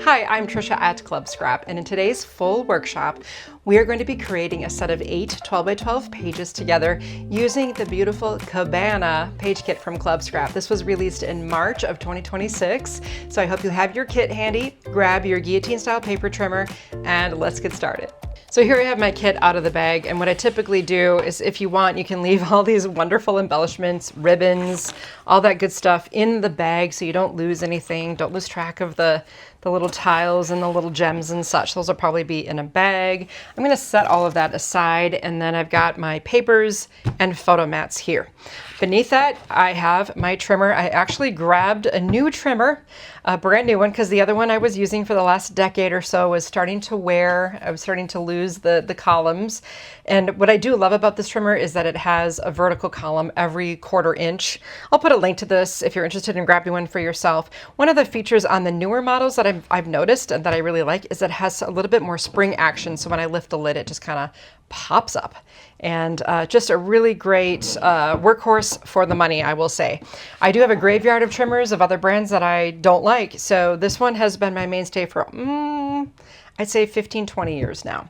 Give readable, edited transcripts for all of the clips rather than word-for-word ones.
Hi, I'm Trisha at Club Scrap, and in today's full workshop, we are going to be creating a set of 8 12 by 12 pages together using the beautiful Cabana Page Kit from Club Scrap. This was released in March of 2026, so I hope you have your kit handy, grab your guillotine style paper trimmer, and let's get started. So here I have my kit out of the bag, and what I typically do is, if you want, you can leave all these wonderful embellishments, ribbons, all that good stuff in the bag so you don't lose anything, don't lose track of the little tiles and the little gems and such. Those will probably be in a bag. I'm gonna set all of that aside, and then I've got my papers and photo mats here. Beneath that, I have my trimmer. I actually grabbed a new trimmer, a brand new one, because the other one I was using for the last decade or so was starting to wear. I was starting to lose the columns. And what I do love about this trimmer is that it has a vertical column every 1/4 inch. I'll put a link to this if you're interested in grabbing one for yourself. One of the features on the newer models that I've noticed and that I really like is that it has a little bit more spring action. So when I lift the lid, it just kind of pops up. And just a really great workhorse for the money, I will say. I do have a graveyard of trimmers of other brands that I don't like. So this one has been my mainstay for, I'd say 15, 20 years now.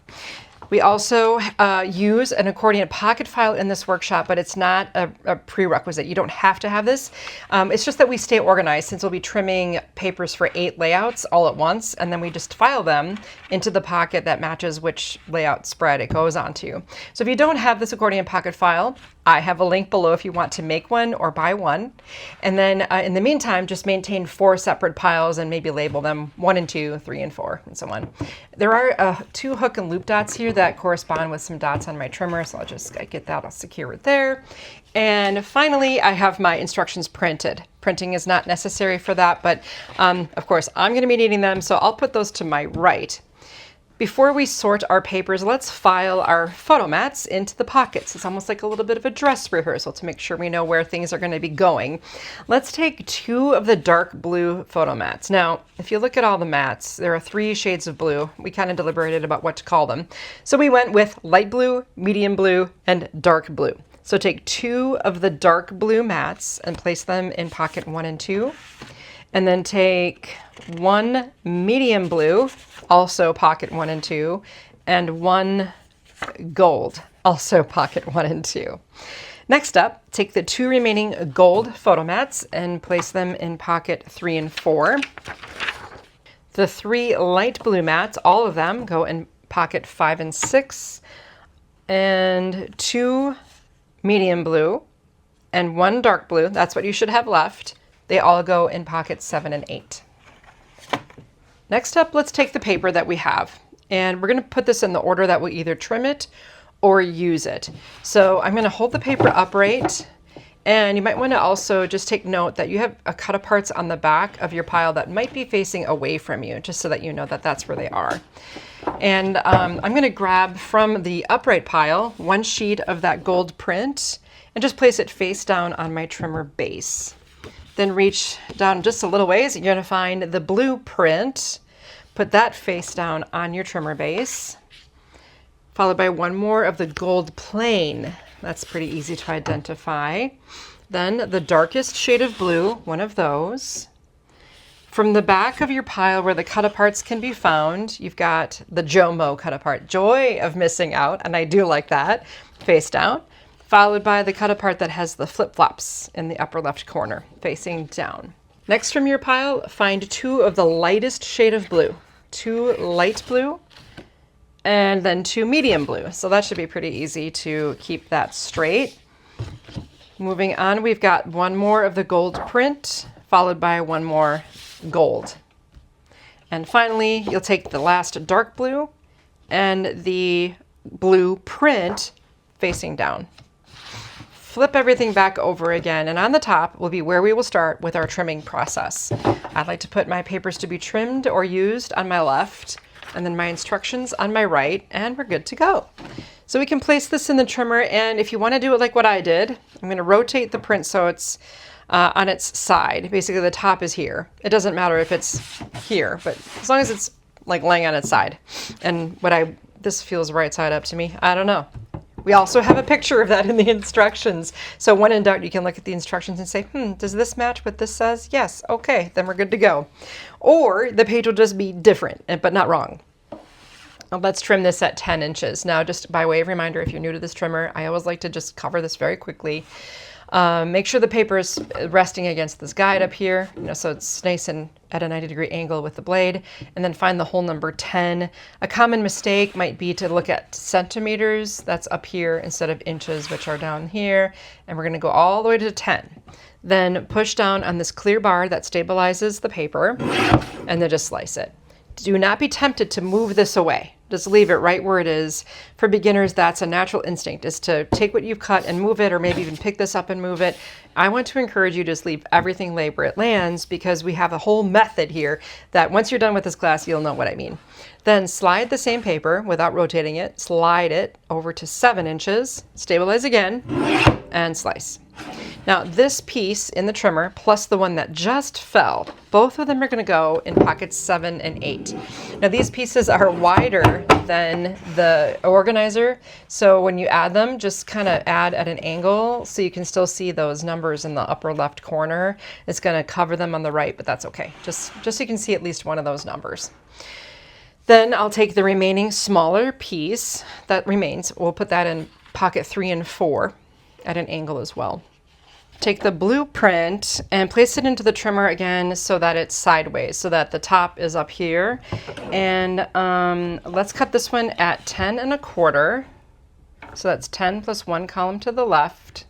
We also use an Accordion Pocket File in this workshop, but it's not a prerequisite. You don't have to have this. It's just that we stay organized, since we'll be trimming papers for 8 layouts all at once, and then we just file them into the pocket that matches which layout spread it goes onto. So if you don't have this Accordion Pocket File, I have a link below if you want to make one or buy one. And then in the meantime, just maintain 4 separate piles and maybe label them 1 and 2, 3 and 4, and so on. There are 2 hook and loop dots here that correspond with some dots on my trimmer, so I'll just get that all secure it there. And finally, I have my instructions printed. Printing is not necessary for that, but of course I'm going to be needing them, so I'll put those to my right. Before we sort our papers, let's file our photo mats into the pockets. It's almost like a little bit of a dress rehearsal to make sure we know where things are going to be going. Let's take 2 of the dark blue photo mats. Now, if you look at all the mats, there are 3 shades of blue. We kind of deliberated about what to call them. So we went with light blue, medium blue, and dark blue. So take 2 of the dark blue mats and place them in pocket 1 and 2. And then take 1 medium blue, also pocket 1 and 2, and 1 gold, also pocket 1 and 2. Next up, take the 2 remaining gold photo mats and place them in pocket 3 and 4. The 3 light blue mats, all of them, go in pocket 5 and 6, and 2 medium blue and 1 dark blue. That's what you should have left. They all go in pockets 7 and 8. Next up, let's take the paper that we have, and we're going to put this in the order that we'll either trim it or use it. So I'm going to hold the paper upright, and you might want to also just take note that you have a Cutaparts on the back of your pile that might be facing away from you, just so that you know that that's where they are. And I'm going to grab from the upright pile 1 sheet of that gold print and just place it face down on my trimmer base. Then reach down just a little ways, and you're going to find the blue print. Put that face down on your trimmer base, followed by 1 more of the gold plain. That's pretty easy to identify. Then the darkest shade of blue, 1 of those. From the back of your pile where the Cutaparts can be found, you've got the Jomo Cutapart, joy of missing out, and I do like that, face down. Followed by the Cutapart that has the flip-flops in the upper left corner, facing down. Next from your pile, find 2 of the lightest shade of blue. 2 light blue, and then 2 medium blue. So that should be pretty easy to keep that straight. Moving on, we've got 1 more of the gold print, followed by 1 more gold. And finally, you'll take the last dark blue and the blue print facing down. Flip everything back over again, and on the top will be where we will start with our trimming process. I'd like to put my papers to be trimmed or used on my left, and then my instructions on my right, and we're good to go. So we can place this in the trimmer, and if you want to do it like what I did, I'm going to rotate the print so it's on its side. Basically the top is here. It doesn't matter if it's here, but as long as it's like laying on its side. And this feels right side up to me. I don't know. We also have a picture of that in the instructions. So when in doubt, you can look at the instructions and say, does this match what this says? Yes, okay, then we're good to go. Or the page will just be different, but not wrong. Let's trim this at 10 inches. Now, just by way of reminder, if you're new to this trimmer, I always like to just cover this very quickly. Make sure the paper is resting against this guide up here, so it's nice and at a 90-degree angle with the blade, and then find the hole number 10. A common mistake might be to look at centimeters. That's up here instead of inches, which are down here, and we're going to go all the way to 10. Then push down on this clear bar that stabilizes the paper, and then just slice it. Do not be tempted to move this away. Just leave it right where it is. For beginners, that's a natural instinct, is to take what you've cut and move it, or maybe even pick this up and move it. I want to encourage you to just leave everything lay where it lands, because we have a whole method here that once you're done with this class, you'll know what I mean. Then slide the same paper without rotating it, slide it over to 7 inches, stabilize again, and slice. Now this piece in the trimmer plus the one that just fell, both of them are going to go in pockets 7 and 8. Now these pieces are wider than the organizer, so when you add them, just kind of add at an angle so you can still see those numbers in the upper left corner. It's going to cover them on the right, but that's okay. Just so you can see at least one of those numbers. Then I'll take the remaining smaller piece that remains. We'll put that in pocket 3 and 4 at an angle as well. Take the blueprint and place it into the trimmer again so that it's sideways, so that the top is up here. And let's cut this one at 10 1/4. So that's 10 plus 1 column to the left.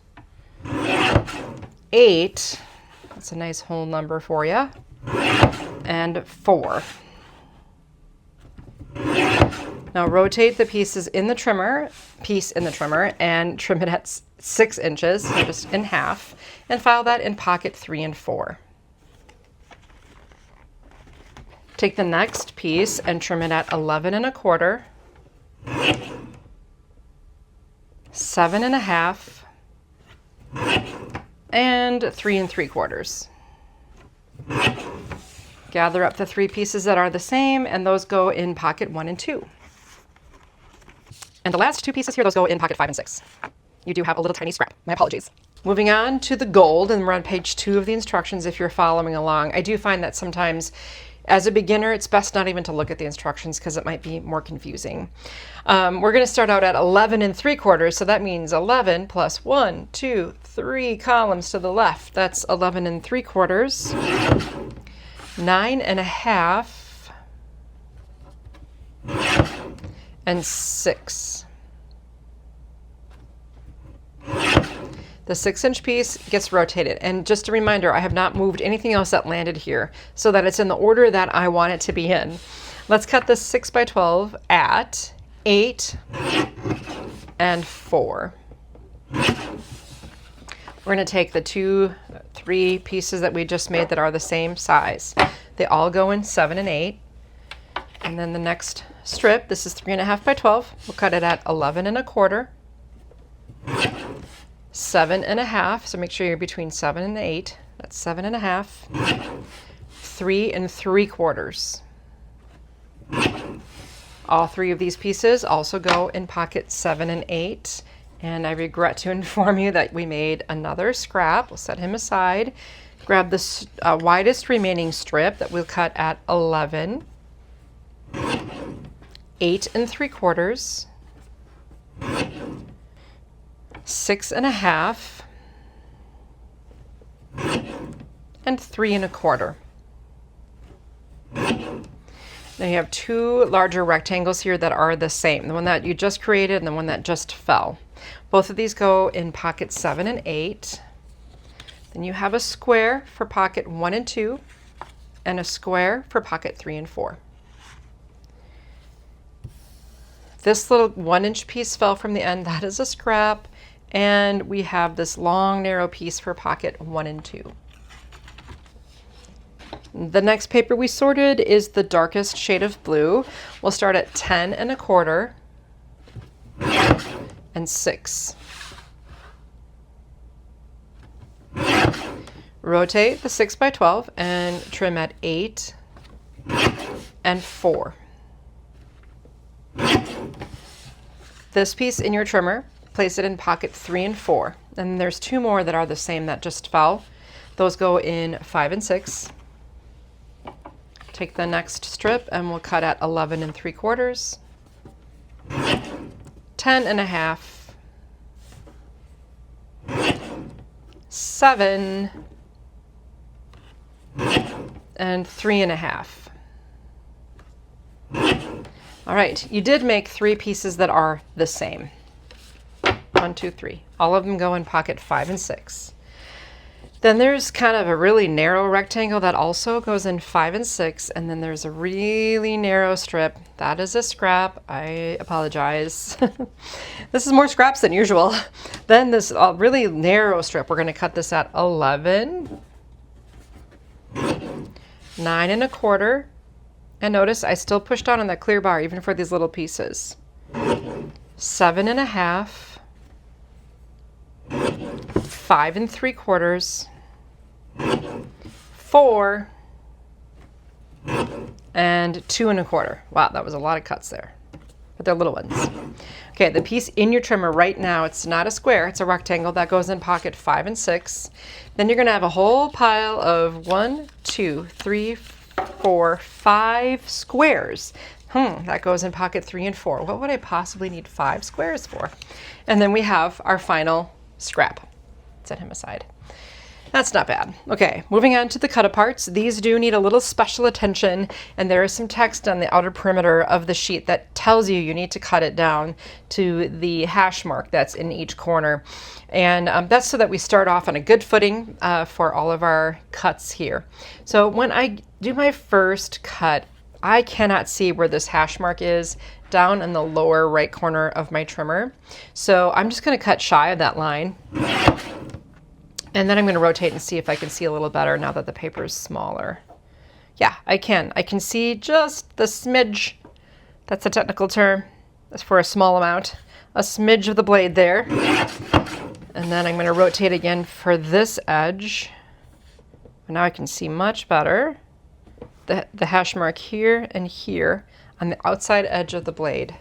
8, that's a nice whole number for you. And 4. Now rotate the pieces in the trimmer, and trim it at 6 inches, so just in half, and file that in pocket 3 and 4. Take the next piece and trim it at 11 1/4, 7 1/2, and 3 3/4. Gather up the 3 pieces that are the same, and those go in pocket 1 and 2. And the last 2 pieces here, those go in pocket 5 and 6. You do have a little tiny scrap. My apologies. Moving on to the gold, and we're on page 2 of the instructions if you're following along. I do find that sometimes as a beginner, it's best not even to look at the instructions because it might be more confusing. We're going to start out at 11 3/4, so that means 11 plus 1, 2, 3 columns to the left. That's 11 3/4, 9 1/2, and 6. The 6-inch piece gets rotated, and just a reminder, I have not moved anything else that landed here so that it's in the order that I want it to be in. Let's cut this 6 by 12 at 8 and 4. We're going to take the 3 pieces that we just made that are the same size. They all go in 7 and 8. And then the next strip, this is 3 1/2 by 12. We'll cut it at 11 1/4, 7 1/2. So make sure you're between 7 and 8. That's 7 1/2, 3 3/4. All 3 of these pieces also go in pocket 7 and 8. And I regret to inform you that we made another scrap. We'll set him aside. Grab the widest remaining strip that we'll cut at 11, 8 3/4, 6 1/2, and 3 1/4. Now you have 2 larger rectangles here that are the same, the one that you just created and the one that just fell. Both of these go in pocket 7 and 8. Then you have a square for pocket 1 and 2, and a square for pocket 3 and 4. This little 1-inch piece fell from the end. That is a scrap. And we have this long, narrow piece for pocket 1 and 2. The next paper we sorted is the darkest shade of blue. We'll start at 10 1/4 and 6. Rotate the 6 by 12 and trim at 8 and 4. This piece in your trimmer place it in pocket 3 and 4. And there's 2 more that are the same that just fell. Those go in 5 and 6. Take the next strip and we'll cut at 11 3/4, 10 1/2, 7, and 3 1/2. All right, you did make 3 pieces that are the same. 1, 2, 3. All of them go in pocket 5 and 6. Then there's kind of a really narrow rectangle that also goes in 5 and 6, and then there's a really narrow strip. That is a scrap. I apologize. This is more scraps than usual. Then this really narrow strip, we're going to cut this at 11, 9 1/4, and notice I still pushed down on that clear bar even for these little pieces. 7 1/2, 5 3/4, 4, and 2 1/4. Wow, that was a lot of cuts there, but they're little ones. Okay, the piece in your trimmer right now, it's not a square, it's a rectangle that goes in pocket 5 and 6. Then you're gonna have a whole pile of 1, 2, 3, 4, 5 squares. That goes in pocket 3 and 4. What would I possibly need 5 squares for? And then we have our final scrap. Set him aside. That's not bad. Okay, moving on to the Cutaparts. These do need a little special attention, and there is some text on the outer perimeter of the sheet that tells you you need to cut it down to the hash mark that's in each corner. And that's so that we start off on a good footing for all of our cuts here. So when I do my first cut, I cannot see where this hash mark is down in the lower right corner of my trimmer. So I'm just going to cut shy of that line. And then I'm going to rotate and see if I can see a little better now that the paper is smaller. Yeah, I can. I can see just the smidge. That's a technical term. That's for a small amount. A smidge of the blade there. And then I'm going to rotate again for this edge. And now I can see much better the hash mark here and here on the outside edge of the blade.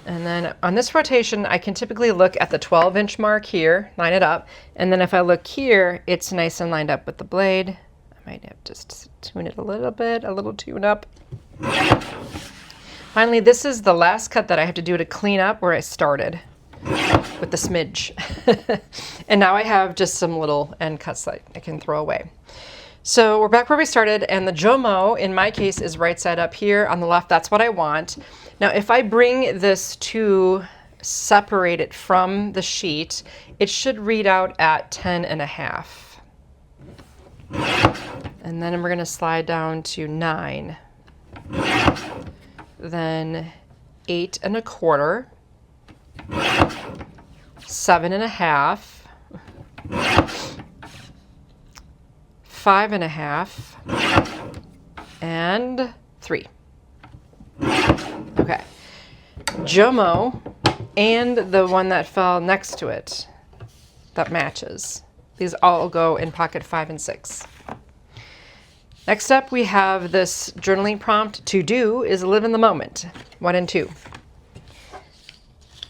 And then on this rotation, I can typically look at the 12-inch mark here, line it up. And then if I look here, it's nice and lined up with the blade. I might have just tune it a little bit, a little tune up. Finally, this is the last cut that I have to do to clean up where I started with the smidge. And now I have just some little end cuts that I can throw away. So we're back where we started, and the Jomo, in my case, is right side up here. On the left, that's what I want. Now, if I bring this to separate it from the sheet, it should read out at 10 1/2. And then we're going to slide down to 9. Then 8 1/4. 7 1/2. 5 1/2. And 3. Okay, Jomo and the one that fell next to it that matches. These all go in pocket 5 and 6. Next up, we have this journaling prompt. To do is live in the moment. 1 and 2.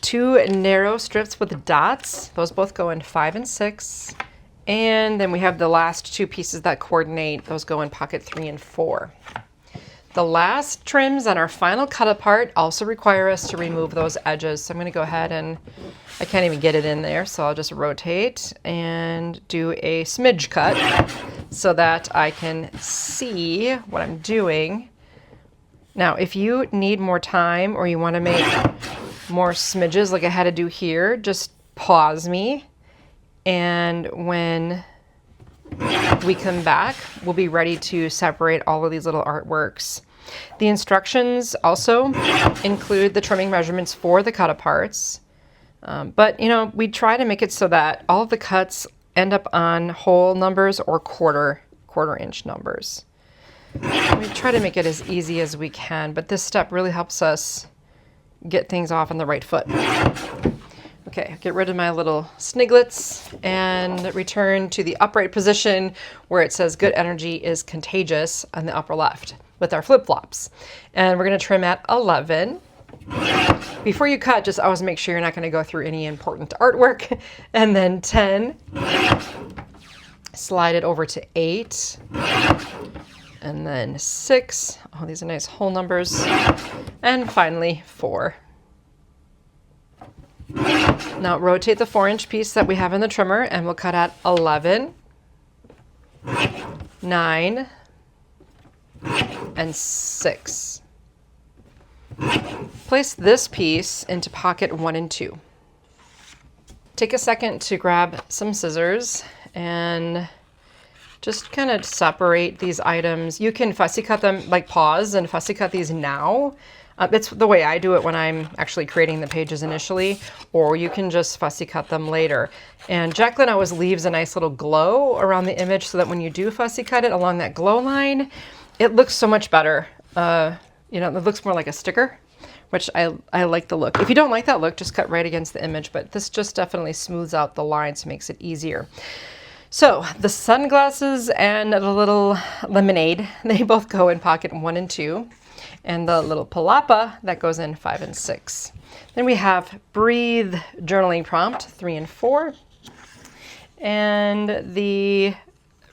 2 narrow strips with dots. Those both go in 5 and 6. And then we have the last 2 pieces that coordinate. Those go in pocket 3 and 4. The last trims on our final cut apart also require us to remove those edges. So I'm going to go ahead and I can't even get it in there. So I'll just rotate and do a smidge cut so that I can see what I'm doing. Now, if you need more time or you want to make more smidges like I had to do here, just pause me. And when we come back, we'll be ready to separate all of these little artworks. The instructions also include the trimming measurements for the Cutaparts. But, you know, we try to make it so that all of the cuts end up on whole numbers or quarter inch numbers. We try to make it as easy as we can, but this step really helps us get things off on the right foot. Okay, get rid of my little sniglets and return to the upright position where it says good energy is contagious on the upper left with our flip-flops. And we're going to trim at 11. Before you cut, just always make sure you're not going to go through any important artwork. And then 10, slide it over to 8, and then 6. Oh, these are nice whole numbers. And finally 4. Now rotate the 4-inch piece that we have in the trimmer, and we'll cut at 11, 9, and 6. Place this piece into pocket 1 and 2. Take a second to grab some scissors and just kind of separate these items. You can fussy cut them, like pause and fussy cut these now. It's the way I do it when I'm actually creating the pages initially, or you can just fussy cut them later. And Jacqueline always leaves a nice little glow around the image so that when you do fussy cut it along that glow line, it looks so much better. You know, it looks more like a sticker, which I like the look. If you don't like that look, just cut right against the image, but this just definitely smooths out the lines, makes it easier. So the sunglasses and the little lemonade, they both go in pocket 1 and 2. And the little palapa, that goes in 5 and 6. Then we have Breathe journaling prompt 3 and 4. And the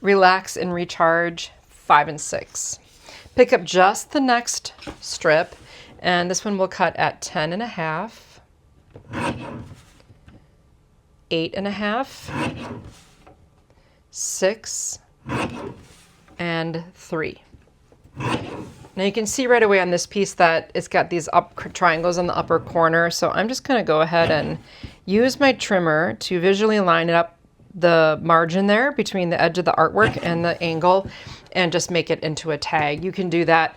Relax and Recharge 5 and 6. Pick up just the next strip, and this one will cut at 10 and a half, 8 and a half, 6, and 3. Now you can see right away on this piece that it's got these up triangles on the upper corner, so I'm just going to go ahead and use my trimmer to visually line up the margin there between the edge of the artwork and the angle and just make it into a tag. You can do that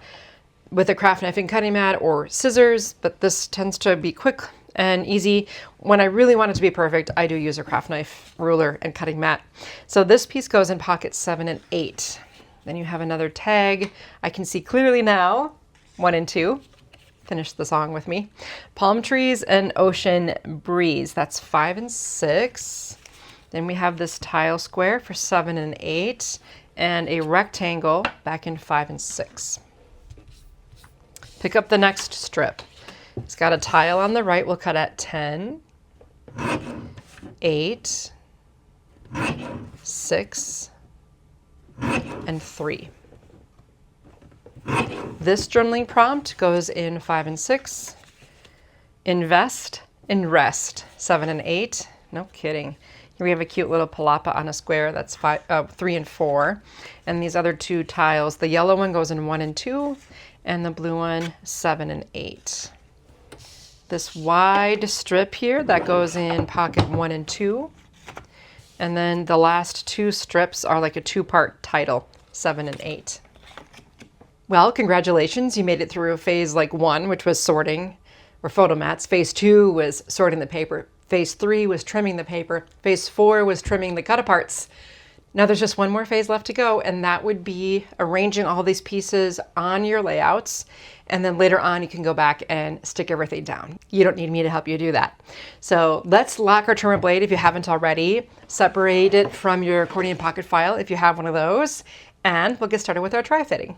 with a craft knife and cutting mat or scissors, but this tends to be quick and easy. When I really want it to be perfect, I do use a craft knife, ruler, and cutting mat. So this piece goes in pocket 7 and 8. Then you have another tag. I can see clearly now, 1 and 2. Finish the song with me. Palm trees and ocean breeze. That's 5 and 6. Then we have this tile square for 7 and 8, and a rectangle back in 5 and 6. Pick up the next strip. It's got a tile on the right. We'll cut at 10, 8, 6, and 3. This journaling prompt goes in 5 and 6. Invest and rest, 7 and 8. No kidding. Here we have a cute little palapa on a square. That's 3 and 4. And these other 2 tiles, the yellow one goes in 1 and 2, and the blue one 7 and 8. This wide strip here, that goes in pocket 1 and 2. And then the last 2 strips are like a 2-part title, 7 and 8. Well, congratulations, you made it through phase like 1, which was sorting or photo mats. Phase 2 was sorting the paper. Phase 3 was trimming the paper. Phase 4 was trimming the Cutaparts. Now there's just one more phase left to go, and that would be arranging all these pieces on your layouts. And then later on, you can go back and stick everything down. You don't need me to help you do that. So let's lock our trimmer blade if you haven't already. Separate it from your accordion pocket file if you have one of those. And we'll get started with our tri-fitting.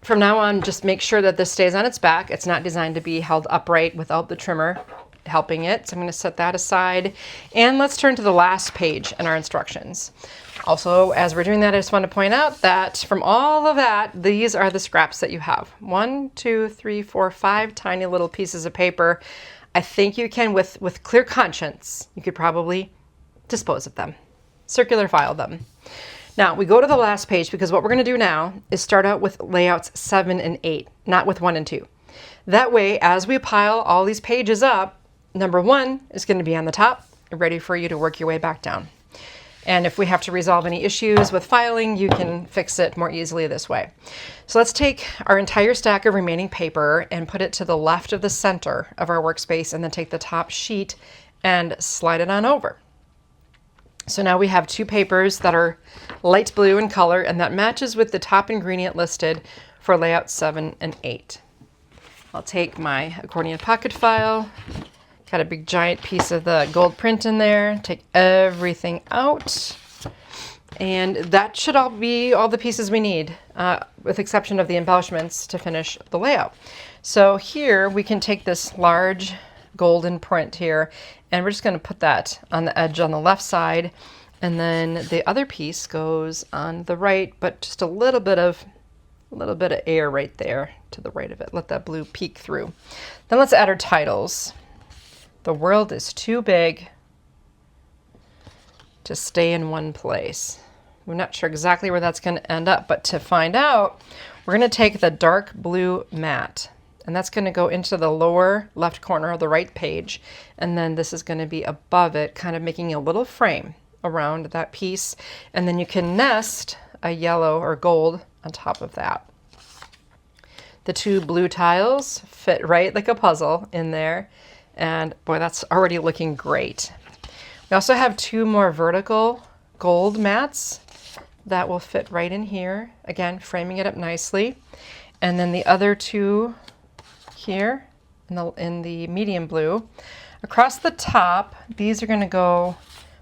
From now on, just make sure that this stays on its back. It's not designed to be held upright without the trimmer helping it. So I'm going to set that aside. And let's turn to the last page in our instructions. Also, as we're doing that, I just want to point out that from all of that, these are the scraps that you have. 1, 2, 3, 4, 5 tiny little pieces of paper. I think you can, with clear conscience, you could probably dispose of them, circular file them. Now, we go to the last page because what we're going to do now is start out with layouts 7 and 8, not with 1 and 2. That way, as we pile all these pages up, number 1 is going to be on the top, ready for you to work your way back down. And if we have to resolve any issues with filing, you can fix it more easily this way. So let's take our entire stack of remaining paper and put it to the left of the center of our workspace, and then take the top sheet and slide it on over. So now we have 2 papers that are light blue in color, and that matches with the top ingredient listed for layout 7 and 8. I'll take my accordion pocket file. Got a big giant piece of the gold print in there. Take everything out. And that should all be all the pieces we need, with exception of the embellishments to finish the layout. So here we can take this large golden print here, and we're just going to put that on the edge on the left side, and then the other piece goes on the right, but just a little bit of air right there to the right of it. Let that blue peek through. Then let's add our titles. The world is too big to stay in one place. We're not sure exactly where that's going to end up, but to find out, we're going to take the dark blue mat, and that's going to go into the lower left corner of the right page, and then this is going to be above it, kind of making a little frame around that piece, and then you can nest a yellow or gold on top of that. The two blue tiles fit right like a puzzle in there, and boy, that's already looking great. We also have two more vertical gold mats that will fit right in here, again framing it up nicely, and then the other two here in the medium blue. Across the top, these are going to go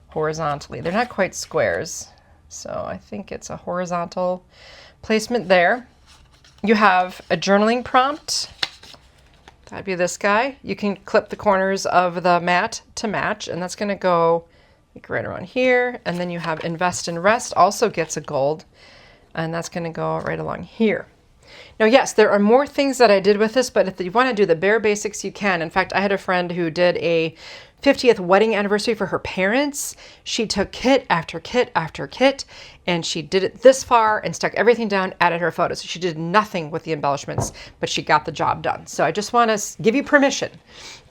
horizontally. They're not quite squares, so I think it's a horizontal placement there. You have a journaling prompt. That'd be this guy. You can clip the corners of the mat to match, and that's going to go like right around here. And then you have invest and rest, also gets a gold, and that's going to go right along here. Now, yes, there are more things that I did with this, but if you want to do the bare basics, you can. In fact, I had a friend who did a 50th wedding anniversary for her parents. She took kit after kit after kit, and she did it this far and stuck everything down, added her photos. So she did nothing with the embellishments, but she got the job done. So I just want to give you permission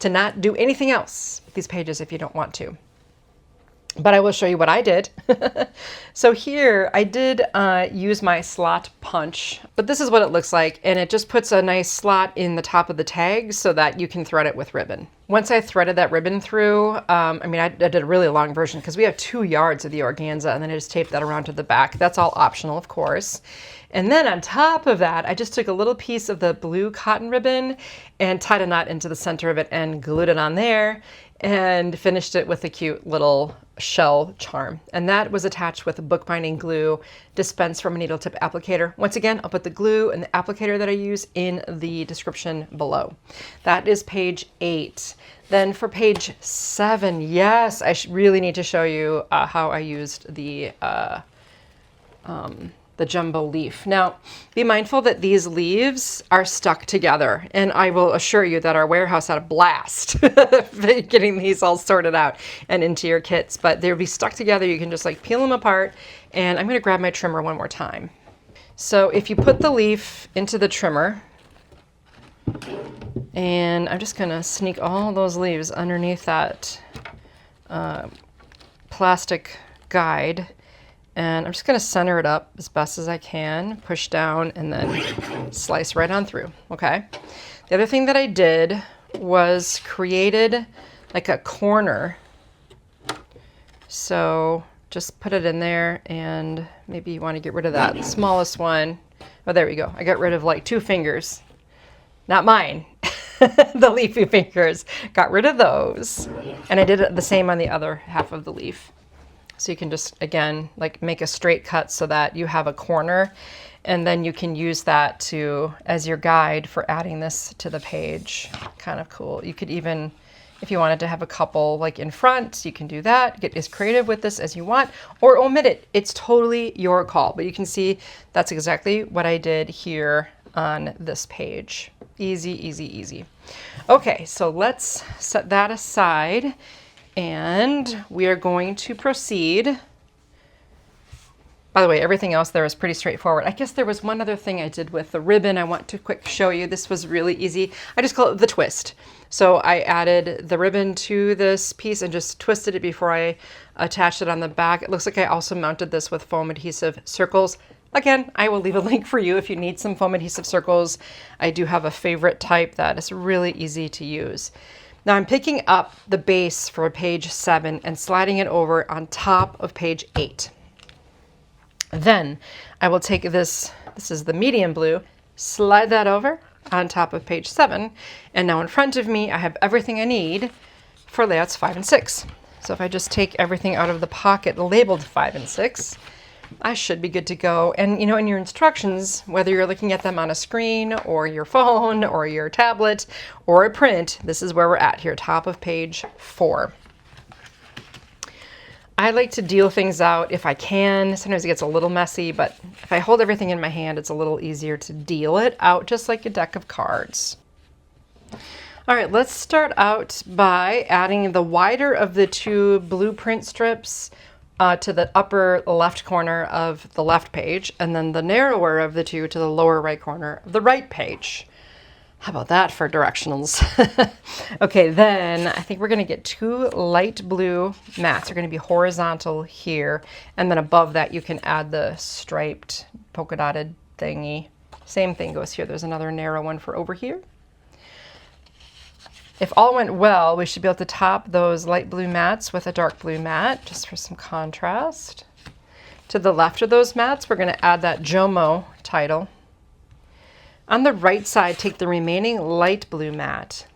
to not do anything else with these pages if you don't want to. But I will show you what I did. So here I did use my slot punch, but this is what it looks like, and it just puts a nice slot in the top of the tag so that you can thread it with ribbon. Once I threaded that ribbon through, I did a really long version because we have 2 yards of the organza, and then I just taped that around to the back. That's all optional, of course. And then on top of that, I just took a little piece of the blue cotton ribbon and tied a knot into the center of it and glued it on there and finished it with a cute little shell charm. And that was attached with a bookbinding glue dispensed from a needle tip applicator. Once again, I'll put the glue and the applicator that I use in the description below. That is page 8. Then for page 7, yes, I really need to show you how I used the jumbo leaf. Now, be mindful that these leaves are stuck together, and I will assure you that our warehouse had a blast getting these all sorted out and into your kits, but they'll be stuck together. You can just like peel them apart, and I'm going to grab my trimmer one more time. So if you put the leaf into the trimmer, and I'm just going to sneak all those leaves underneath that plastic guide, and I'm just going to center it up as best as I can, push down, and then slice right on through, okay? The other thing that I did was created like a corner. So just put it in there, and maybe you want to get rid of that smallest one. Oh, there we go. I got rid of like 2 fingers. Not mine. The leafy fingers. Got rid of those. And I did it the same on the other half of the leaf. So you can just, again, like make a straight cut so that you have a corner, and then you can use that to as your guide for adding this to the page. Kind of cool. You could even, if you wanted to have a couple like in front, you can do that. Get as creative with this as you want, or omit it. It's totally your call, but you can see that's exactly what I did here on this page. Easy, easy, easy. Okay, so let's set that aside. And we are going to proceed. By the way, everything else there is pretty straightforward. I guess there was one other thing I did with the ribbon I want to quick show you. This was really easy. I just call it the twist. So I added the ribbon to this piece and just twisted it before I attached it on the back. It looks like I also mounted this with foam adhesive circles. Again, I will leave a link for you if you need some foam adhesive circles. I do have a favorite type that is really easy to use. Now I'm picking up the base for page 7 and sliding it over on top of page 8. Then I will take this is the medium blue, slide that over on top of page 7, and now in front of me I have everything I need for layouts 5 and 6. So if I just take everything out of the pocket labeled 5 and 6, I should be good to go. And you know, in your instructions, whether you're looking at them on a screen or your phone or your tablet or a print, this is where we're at here, top of page 4. I like to deal things out if I can. Sometimes it gets a little messy, but if I hold everything in my hand, it's a little easier to deal it out, just like a deck of cards. All right, let's start out by adding the wider of the 2 blueprint strips to the upper left corner of the left page, and then the narrower of the 2 to the lower right corner of the right page. How about that for directionals? Okay, then I think we're going to get 2 light blue mats. They're going to be horizontal here, and then above that you can add the striped polka dotted thingy. Same thing goes here. There's another narrow one for over here. If all went well, we should be able to top those light blue mats with a dark blue mat, just for some contrast. To the left of those mats, we're going to add that Jomo title. On the right side, take the remaining light blue mat.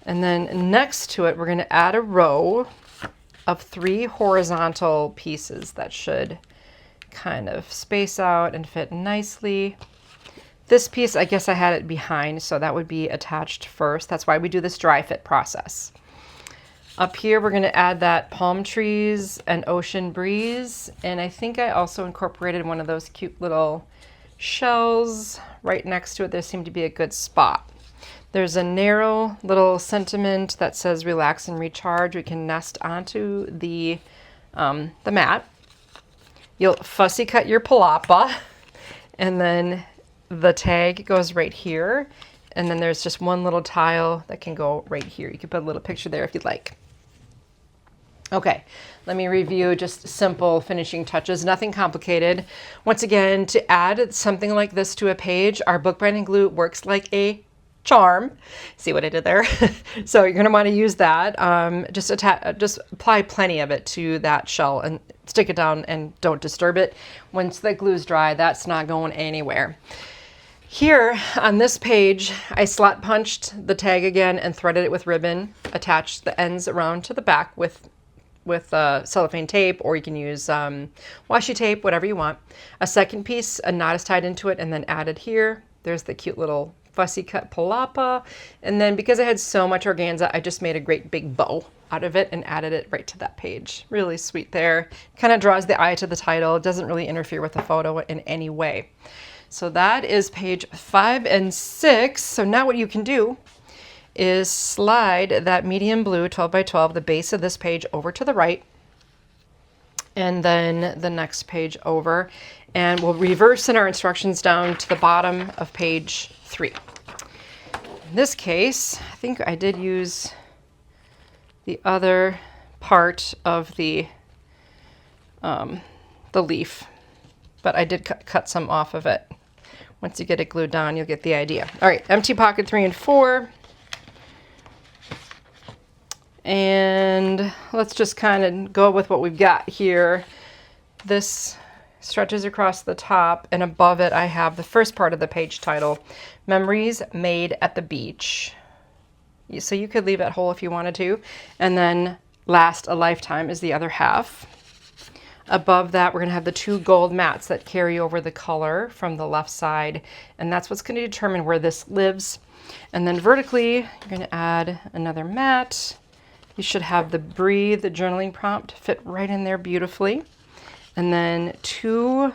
And then next to it, we're going to add a row of 3 horizontal pieces that should kind of space out and fit nicely. This piece, I guess I had it behind, so that would be attached first. That's why we do this dry fit process. Up here, we're going to add that palm trees and ocean breeze. And I think I also incorporated one of those cute little shells right next to it. There seemed to be a good spot. There's a narrow little sentiment that says relax and recharge. We can nest onto the mat. You'll fussy cut your palapa, and then the tag goes right here, and then there's just one little tile that can go right here. You can put a little picture there if you'd like. Okay, let me review just simple finishing touches, nothing complicated. Once again, to add something like this to a page, our bookbinding glue works like a charm. See what I did there? So you're going to want to use that. Just apply plenty of it to that shell and stick it down and don't disturb it. Once the glue's dry, that's not going anywhere. Here on this page, I slot punched the tag again and threaded it with ribbon, attached the ends around to the back with cellophane tape, or you can use washi tape, whatever you want. A second piece, a knot is tied into it and then added here. There's the cute little fussy cut palapa. And then because I had so much organza, I just made a great big bow out of it and added it right to that page. Really sweet there. Kind of draws the eye to the title. It doesn't really interfere with the photo in any way. So that is page 5 and 6. So now what you can do is slide that medium blue 12 by 12, the base of this page, over to the right, and then the next page over, and we'll reverse in our instructions down to the bottom of page 3. In this case, I think I did use the other part of the leaf, but I did cut some off of it. Once you get it glued down, you'll get the idea. All right, empty pocket 3 and 4. And let's just kind of go with what we've got here. This stretches across the top, and above it I have the first part of the page title, Memories Made at the Beach. So you could leave it whole if you wanted to. And then Last a Lifetime is the other half. Above that, we're going to have the 2 gold mats that carry over the color from the left side, and that's what's going to determine where this lives. And then vertically, you're going to add another mat. You should have the Breathe, the journaling prompt, fit right in there beautifully. And then 2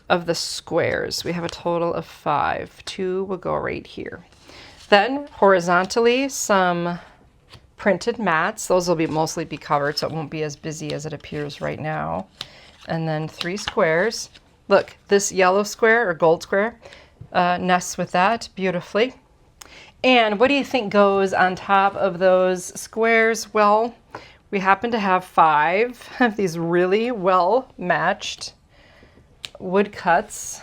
of the squares. We have a total of 5. 2 will go right here. Then horizontally, some printed mats. Those will mostly be covered, so it won't be as busy as it appears right now. And then 3 squares. Look, this yellow square or gold square nests with that beautifully. And what do you think goes on top of those squares? Well, we happen to have 5 of these really well matched woodcuts.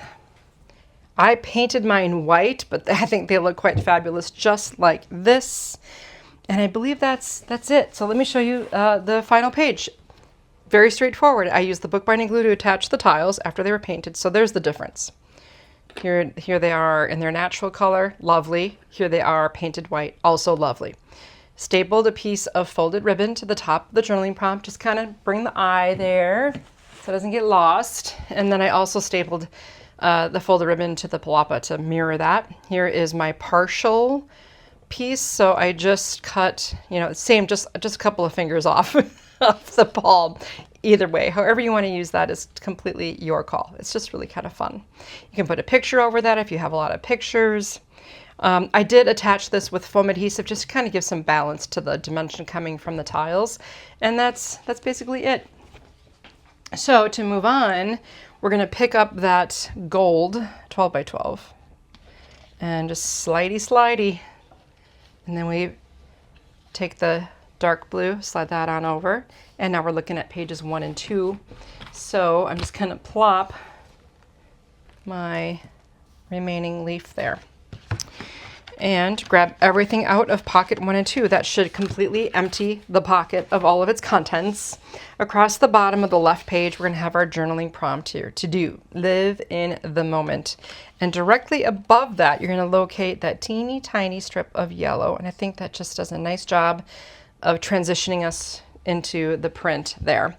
I painted mine white, but I think they look quite fabulous just like this. And I believe that's it. So let me show you the final page. Very straightforward. I used the bookbinding glue to attach the tiles after they were painted. So there's the difference. Here they are in their natural color, lovely. Here they are painted white, also lovely. Stapled a piece of folded ribbon to the top of the journaling prompt, just kind of bring the eye there. so it doesn't get lost. And then I also stapled the folded ribbon to the palapa to mirror that. Here is my partial piece. So I just cut, you know, same, just a couple of fingers off of the palm. Either way, however you want to use that is completely your call. It's just really kind of fun. You can put a picture over that if you have a lot of pictures. I did attach this with foam adhesive just to kind of give some balance to the dimension coming from the tiles. And that's basically it. So to move on, we're going to pick up that gold 12 by 12 and just slidey. And then we take the dark blue, slide that on over. And now we're looking at pages 1 and 2. So I'm just going to plop my remaining leaf there. And grab everything out of pocket 1 and 2. That should completely empty the pocket of all of its contents. Across the bottom of the left page, we're going to have our journaling prompt here. To do, live in the moment. And directly above that, you're going to locate that teeny tiny strip of yellow. And I think that just does a nice job of transitioning us into the print there.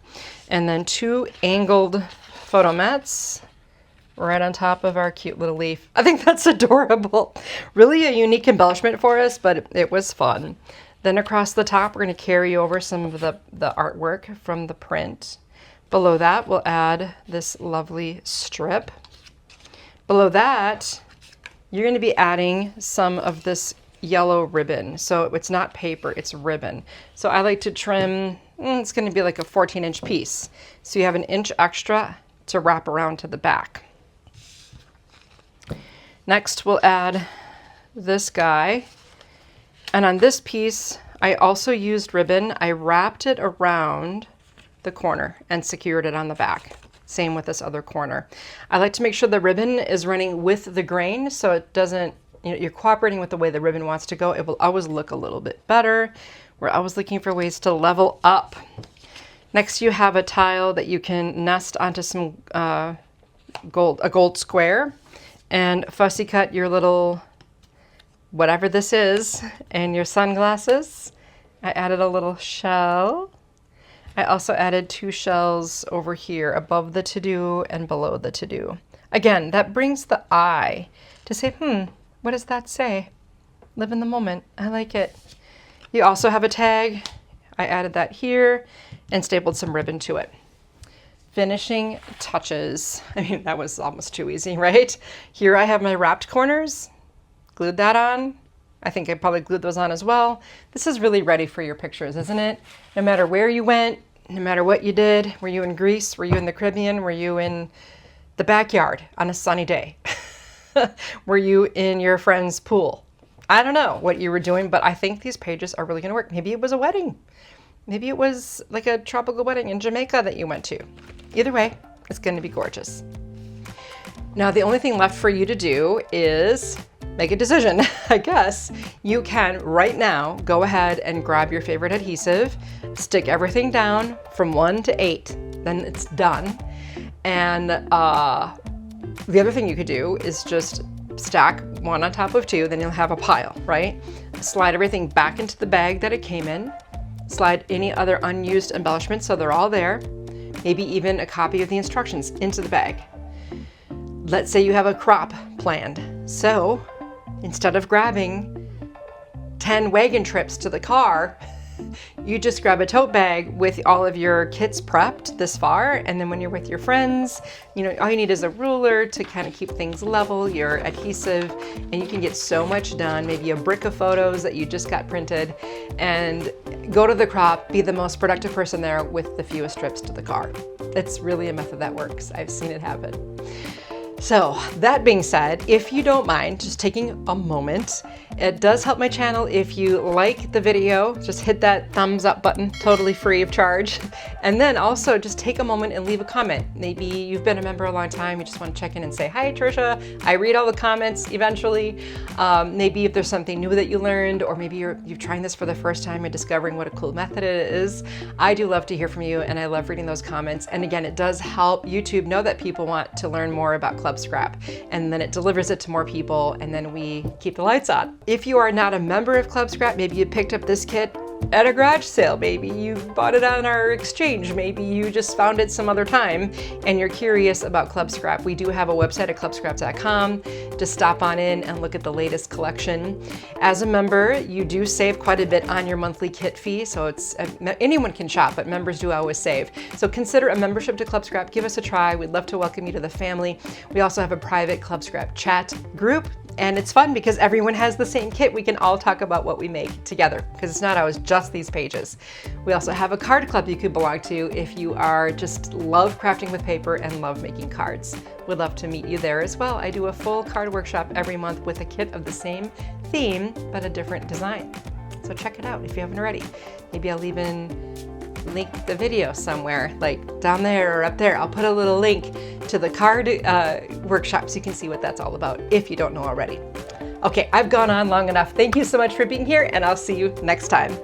And then 2 angled photo mats right on top of our cute little leaf. I think that's adorable. Really a unique embellishment for us, but it was fun. Then across the top, we're going to carry over some of the artwork from the print. Below that, we'll add this lovely strip. Below that, you're going to be adding some of this yellow ribbon. So it's not paper, it's ribbon. So I like to trim, it's going to be like a 14-inch piece. So you have an inch extra to wrap around to the back. Next, we'll add this guy. And on this piece, I also used ribbon. I wrapped it around the corner and secured it on the back. Same with this other corner. I like to make sure the ribbon is running with the grain so it doesn't, you know, you're cooperating with the way the ribbon wants to go. It will always look a little bit better. We're always looking for ways to level up. Next, you have a tile that you can nest onto some a gold square. And fussy cut your little, whatever this is, and your sunglasses. I added a little shell. I also added 2 shells over here above the to-do and below the to-do. Again, that brings the eye to say, what does that say? Live in the moment. I like it. You also have a tag. I added that here and stapled some ribbon to it. Finishing touches. I mean, that was almost too easy, right? Here I have my wrapped corners, glued that on. I think I probably glued those on as well. This is really ready for your pictures, isn't it? No matter where you went, no matter what you did, were you in Greece, were you in the Caribbean, were you in the backyard on a sunny day? Were you in your friend's pool? I don't know what you were doing, but I think these pages are really gonna work. Maybe it was a wedding. Maybe it was like a tropical wedding in Jamaica that you went to. Either way, it's going to be gorgeous. Now, the only thing left for you to do is make a decision. I guess you can right now go ahead and grab your favorite adhesive, stick everything down from 1 to 8, then it's done. And the other thing you could do is just stack 1 on top of 2, then you'll have a pile, right? Slide everything back into the bag that it came in. Slide any other unused embellishments so they're all there. Maybe even a copy of the instructions into the bag. Let's say you have a crop planned. So instead of grabbing 10 wagon trips to the car, you just grab a tote bag with all of your kits prepped this far. And then when you're with your friends, you know, all you need is a ruler to kind of keep things level, your adhesive, and you can get so much done. Maybe a brick of photos that you just got printed, and go to the crop, be the most productive person there with the fewest trips to the car. It's really a method that works. I've seen it happen. So that being said, if you don't mind just taking a moment, it does help my channel if you like the video, just hit that thumbs up button, totally free of charge. And then also just take a moment and leave a comment. Maybe you've been a member a long time, you just want to check in and say, hi Trisha, I read all the comments eventually. Maybe if there's something new that you learned, or maybe you're trying this for the first time and discovering what a cool method it is. I do love to hear from you, and I love reading those comments. And again, it does help YouTube know that people want to learn more about Club Scrap, and then it delivers it to more people, and then we keep the lights on. If you are not a member of Club Scrap, maybe you picked up this kit at a garage sale, maybe you bought it on our exchange, maybe you just found it some other time and you're curious about Club Scrap. We do have a website at clubscrap.com. Just stop on in and look at the latest collection. As a member, you do save quite a bit on your monthly kit fee, so it's anyone can shop, but members do always save. So consider a membership to Club Scrap. Give us a try. We'd love to welcome you to the family. We also have a private Club Scrap chat group. And it's fun because everyone has the same kit. We can all talk about what we make together because it's not always just these pages. We also have a card club you could belong to if you are just love crafting with paper and love making cards. We'd love to meet you there as well. I do a full card workshop every month with a kit of the same theme, but a different design. So check it out if you haven't already. Maybe I'll even link the video somewhere, like down there or up there. I'll put a little link to the card workshop so you can see what that's all about if you don't know already. Okay, I've gone on long enough. Thank you so much for being here, and I'll see you next time.